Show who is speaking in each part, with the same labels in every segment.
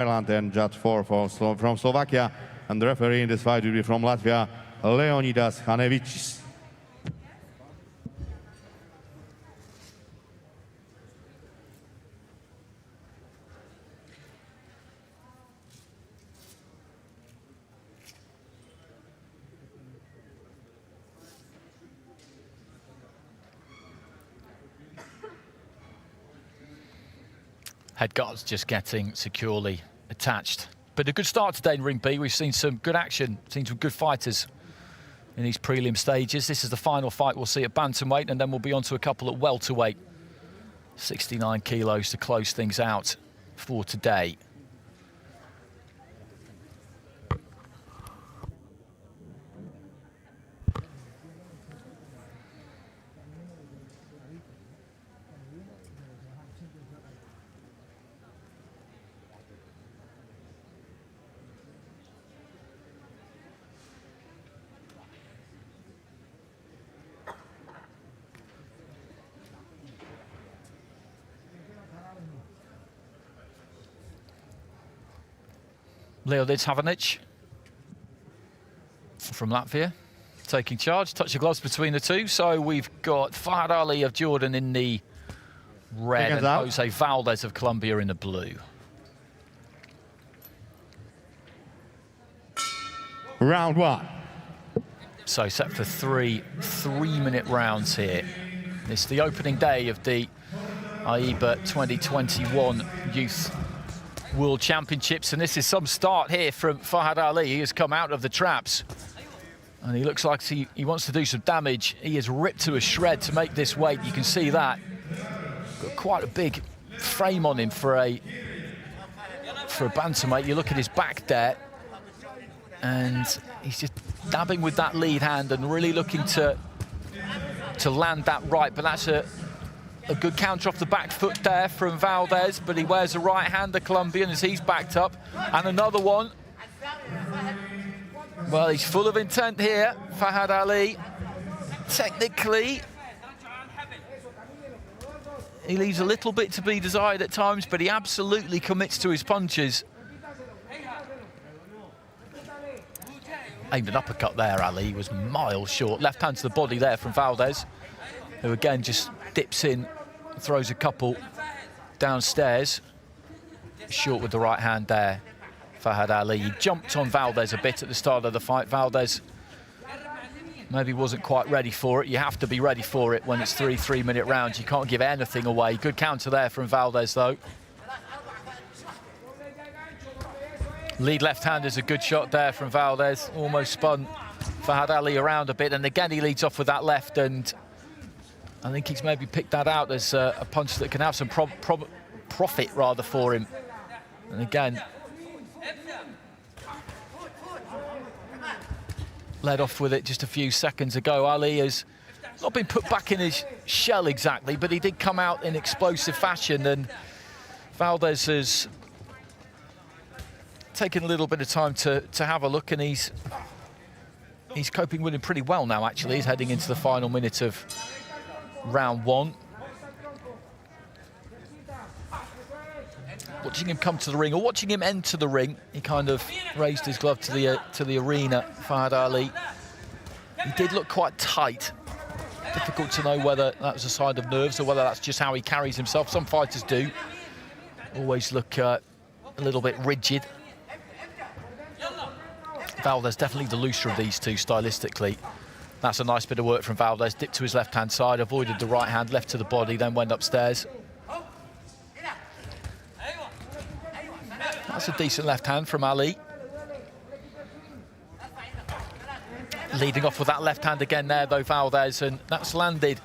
Speaker 1: Ireland and judge 4 from Slovakia, and the referee in this fight will be from Latvia, Leonidas Hanevičs.
Speaker 2: Head guards just getting securely attached. But a good start today in Ring B. We've seen some good action, seen some good fighters in these prelim stages. This is the final fight we'll see at bantamweight, and then we'll be on to a couple at welterweight. 69 kilos to close things out for today. VALDEZ Jimenez from Latvia taking charge. Touch of gloves between the two. So we've got Fahad Ali of Jordan in the red and Jose VALDEZ of Colombia in the blue.
Speaker 1: Round one.
Speaker 2: So set for three-minute rounds here. It's the opening day of the AIBA 2021 Youth World Championships, and this is some start here from Fahad Ali. He has come out of the traps and he looks like he wants to do some damage. He is ripped to a shred to make this weight. You can see that. Got quite a big frame on him for a bantamweight. You look at his back there and he's just dabbing with that lead hand and really looking to land that right, but that's a good counter off the back foot there from VALDEZ, but he wears a right hand, the Colombian, as he's backed up. And another one. Well, he's full of intent here, Fahad Ali. Technically, he leaves a little bit to be desired at times, but he absolutely commits to his punches. Aimed an uppercut there, Ali. He was miles short. Left hand to the body there from VALDEZ, who again just dips in, throws a couple downstairs. Short with the right hand there, Fahad Ali. He jumped on VALDEZ a bit at the start of the fight. VALDEZ maybe wasn't quite ready for it. You have to be ready for it when it's three-minute rounds. You can't give anything away. Good counter there from VALDEZ, though. Lead left hand is a good shot there from VALDEZ. Almost spun Fahad Ali around a bit, and again he leads off with that left, and I think he's maybe picked that out as a punch that can have some profit rather for him. And again, led off with it just a few seconds ago. Ali has not been put back in his shell exactly, but he did come out in explosive fashion, and VALDEZ has taken a little bit of time to have a look, and he's coping with him pretty well now, actually. He's heading into the final minute of round one. Watching him come to the ring, or watching him enter the ring, he kind of raised his glove to the arena, Fahad Ali. He did look quite tight. Difficult to know whether that was a sign of nerves or whether that's just how he carries himself. Some fighters do always look a little bit rigid. VALDEZ definitely the looser of these two stylistically. That's a nice bit of work from VALDEZ. Dipped to his left-hand side, avoided the right hand, left to the body, then went upstairs. That's a decent left hand from Ali. Leading off with that left hand again there, though, VALDEZ, and that's landed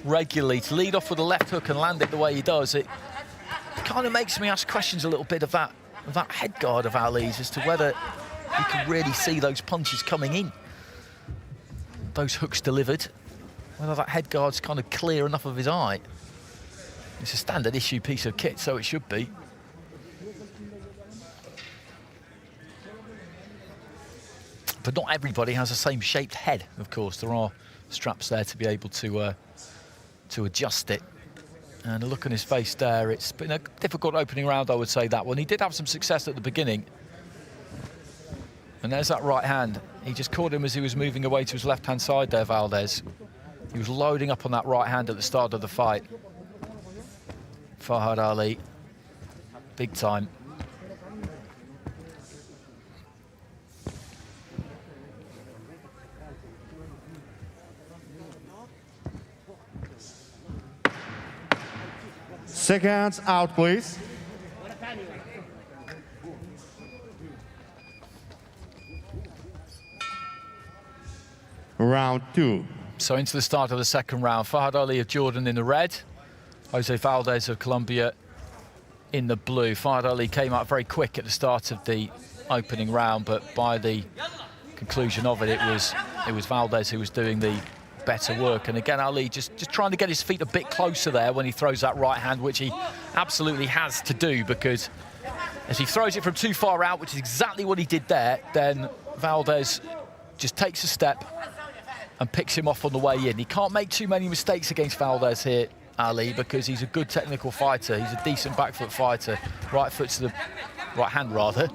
Speaker 2: regularly. To lead off with a left hook and land it the way he does, it kind of makes me ask questions a little bit of that head guard of Ali's as to whether he can really see those punches coming in. Those hooks delivered, whether that head guard's kind of clear enough of his eye. It's a standard issue piece of kit, so it should be. But not everybody has the same shaped head, of course. There are straps there to be able to adjust it. And a look on his face there, it's been a difficult opening round, I would say, that one. He did have some success at the beginning. And there's that right hand. He just caught him as he was moving away to his left-hand side there, Valdez. He was loading up on that right hand at the start of the fight. Fahad Ali, big time.
Speaker 1: Seconds out, please. Round 2.
Speaker 2: So into the start of the second round. Fahad Ali of Jordan in the red. Jose Valdez of Colombia in the blue. Fahad Ali came out very quick at the start of the opening round, but by the conclusion of it, it was Valdez who was doing the better work. And again, Ali just trying to get his feet a bit closer there when he throws that right hand, which he absolutely has to do, because if he throws it from too far out, which is exactly what he did there, then Valdez just takes a step and picks him off on the way in. He can't make too many mistakes against Valdez here, Ali, because he's a good technical fighter. He's a decent back foot fighter. Right foot to the right hand, rather,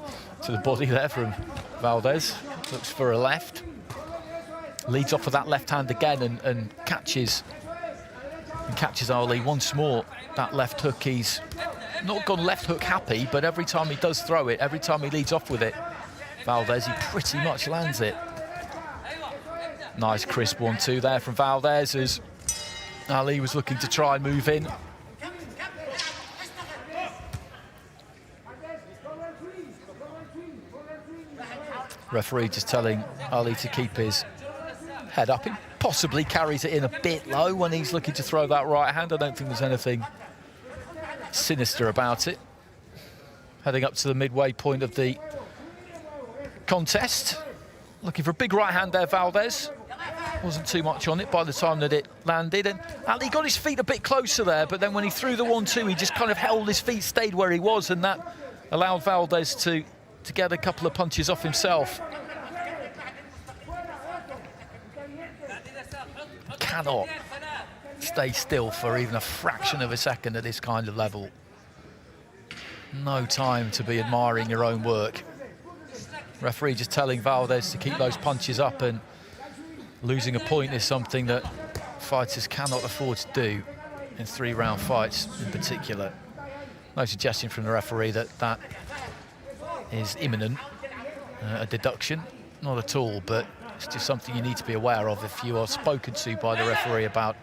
Speaker 2: to the body there from Valdez. Looks for a left. Leads off of that left hand again and catches Ali once more. That left hook, he's not gone left hook happy, but every time he does throw it, every time he leads off with it, Valdez, he pretty much lands it. Nice crisp 1-2 there from Valdez as Ali was looking to try and move in. Referee just telling Ali to keep his head up. He possibly carries it in a bit low when he's looking to throw that right hand. I don't think there's anything sinister about it. Heading up to the midway point of the contest. Looking for a big right hand there, Valdez. Wasn't too much on it by the time that it landed. And Ali got his feet a bit closer there, but then when he threw the 1-2, he just kind of held his feet, stayed where he was, and that allowed Valdez to get a couple of punches off himself. Cannot stay still for even a fraction of a second at this kind of level. No time to be admiring your own work. Referee just telling Valdez to keep those punches up, and losing a point is something that fighters cannot afford to do in 3-round fights in particular. No suggestion from the referee that that is imminent, a deduction, not at all, but it's just something you need to be aware of if you are spoken to by the referee about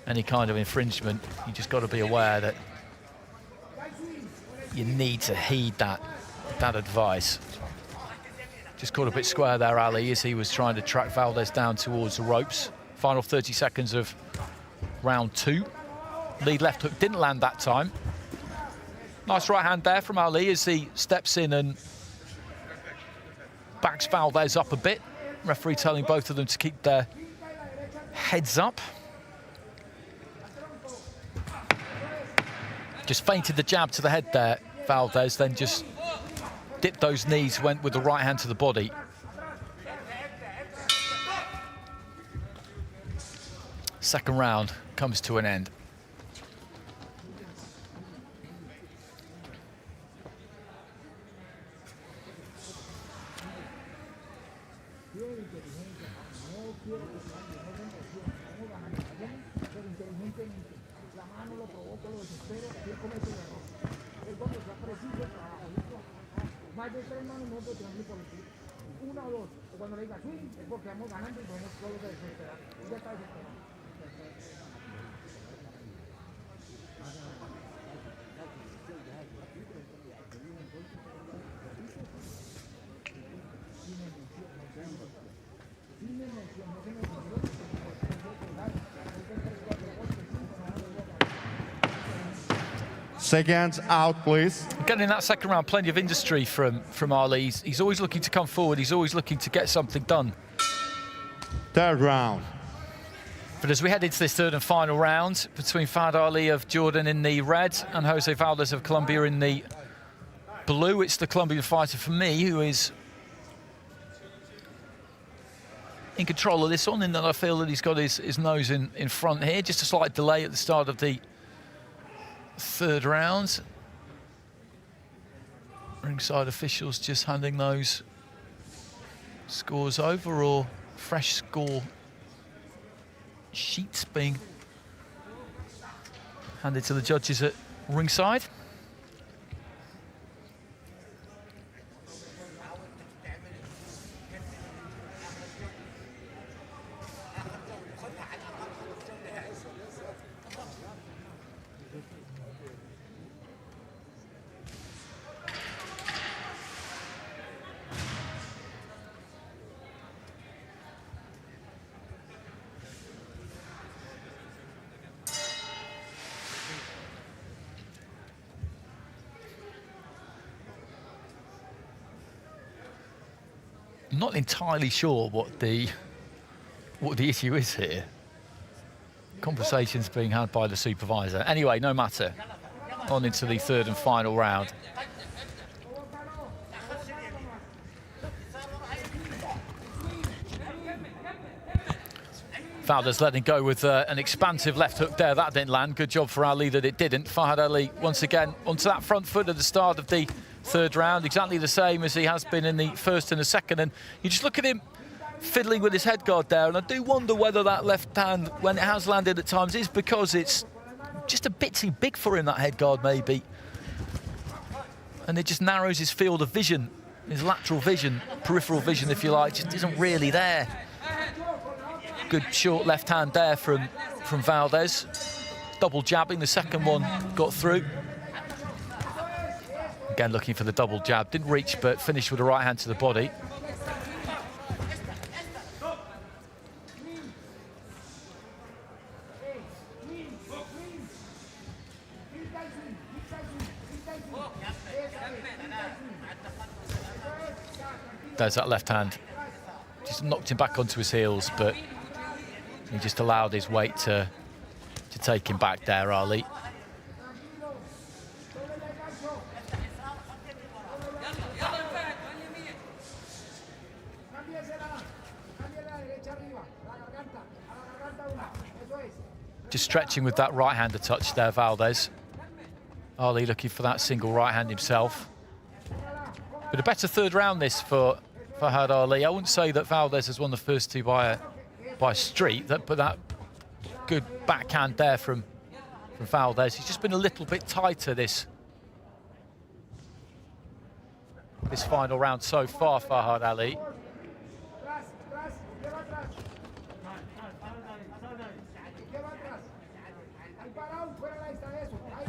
Speaker 2: any kind of infringement. You just got to be aware that you need to heed that advice. Just caught a bit square there, Ali, as he was trying to track Valdez down towards the ropes. Final 30 seconds of round 2. Lead left hook didn't land that time. Nice right hand there from Ali as he steps in and backs Valdez up a bit. Referee telling both of them to keep their heads up. Just feinted the jab to the head there, Valdez, then just dipped those knees, went with the right hand to the body. Second round comes to an end.
Speaker 1: Seconds out, please.
Speaker 2: Again, in that second round, plenty of industry from Ali. He's always looking to come forward. He's always looking to get something done.
Speaker 1: Third round.
Speaker 2: But as we head into this third and final round between Fahad Ali of Jordan in the red and Jose Valdez of Colombia in the blue, it's the Colombian fighter for me who is in control of this one, in that I feel that he's got his nose in front here. Just a slight delay at the start of the third round. Ringside officials just handing those scores over, or fresh score sheets being handed to the judges at ringside. I'm not entirely sure what the issue is here. Conversations being had by the supervisor. Anyway, no matter. On into the third and final round. Valdez letting go with an expansive left hook there. That didn't land. Good job for Ali that it didn't. Fahad Ali once again onto that front foot at the start of the third round, exactly the same as he has been in the first and the second. And you just look at him fiddling with his head guard there, and I do wonder whether that left hand, when it has landed at times, is because it's just a bit too big for him, that head guard maybe. And it just narrows his field of vision, his lateral vision, peripheral vision if you like, just isn't really there. Good short left hand there from Valdez. Double jabbing, the second one got through. Again, looking for the double jab. Didn't reach, but finished with a right hand to the body. There's that left hand. Just knocked him back onto his heels, but he just allowed his weight to take him back there, Ali. Just stretching with that right-hander touch there, Valdez. Ali looking for that single right hand himself. But a better third round this for Fahad Ali. I wouldn't say that Valdez has won the first two by street, but that good backhand there from Valdez. He's just been a little bit tighter this final round so far, Fahad Ali.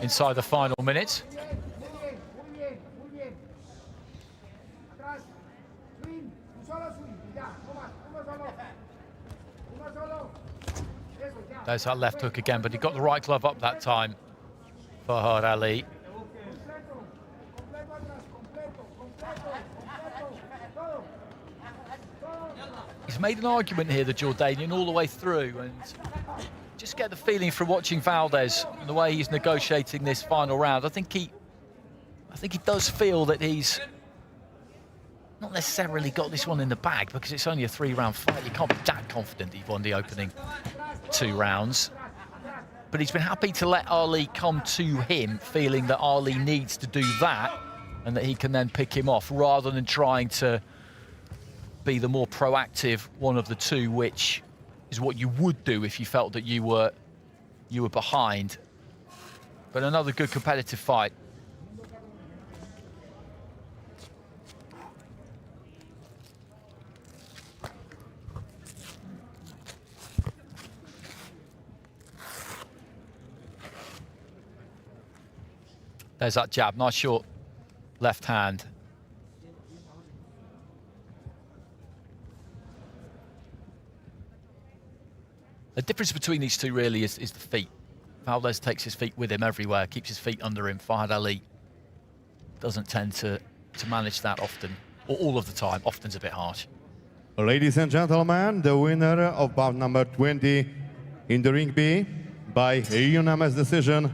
Speaker 2: Inside the final minute. There's that left hook again, but he got the right glove up that time, Fahad Ali. He's made an argument here, the Jordanian, all the way through, and just get the feeling from watching Valdez and the way he's negotiating this final round. I think he does feel that he's not necessarily got this one in the bag, because it's only a 3-round fight. You can't be that confident he won the opening 2 rounds. But he's been happy to let Ali come to him, feeling that Ali needs to do that and that he can then pick him off, rather than trying to be the more proactive one of the two, which is what you would do if you felt that you were behind. But another good competitive fight. There's that jab, nice short left hand. The difference between these two really is the feet. Valdez takes his feet with him everywhere, keeps his feet under him. Fahad Ali doesn't tend to manage that often, or all of the time. Often's a bit harsh.
Speaker 1: Ladies and gentlemen, the winner of bout number 20 in the ring B by unanimous decision,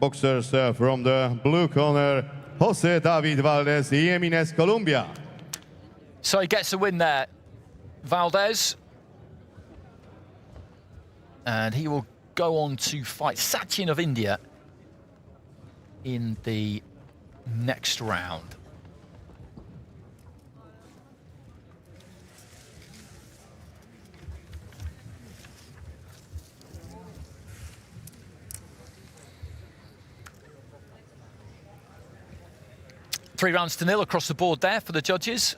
Speaker 1: boxers from the blue corner, Jose David Valdez Jimenez, Colombia.
Speaker 2: So he gets a win there, Valdez. And he will go on to fight Sachin of India in the next round. Three rounds to nil across the board there for the judges.